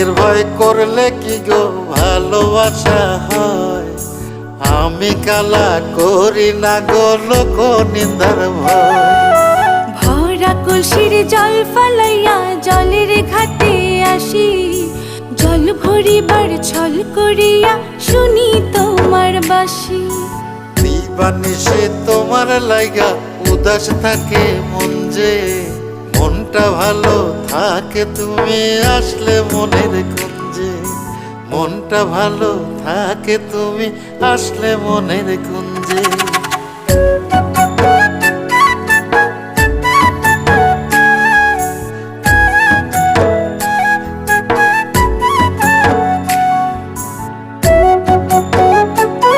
ফাঁকির ভয় করলে কি গো ভালোবাসা হয়? আমি কালা করি না গো লোক নিন্দার ভয়। ভরা কলসির জল ফালাইয়া জলের ঘাটে আসি, জল ভরিবার ছল করিয়া শুনি তোমার বাঁশি। দিবানিশি তোমার লাইগা উদাস থাকে মন যে, মনটা ভালো থাকে তুমি আসলে মনের কুঞ্জে। মনটা ভালো থাকে তুমি আসলে মনের কুঞ্জে।